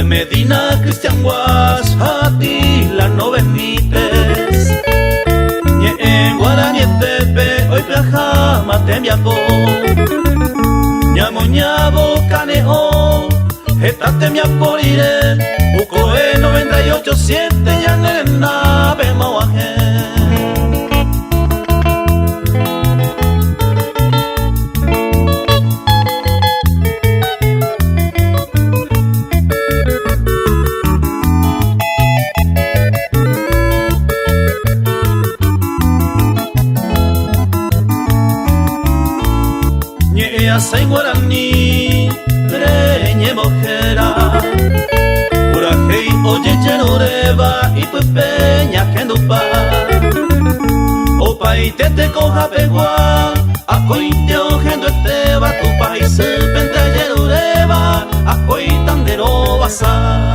Medina, Cristian Guas, Atila no benites. Nye en Guaraní Tepe, hoy viaja Matemiapo. Ñamoñabo Caneo, Etate Miaporire, Ucoe 98.7, ya en nave Mauaje. Say guaraní, reñe mojera, urajei oye lleroreba y pepeña kendupa, opa y tete coja pegua, acointeo gendo esteba, tu país pente lleroreba, acoitandero basa.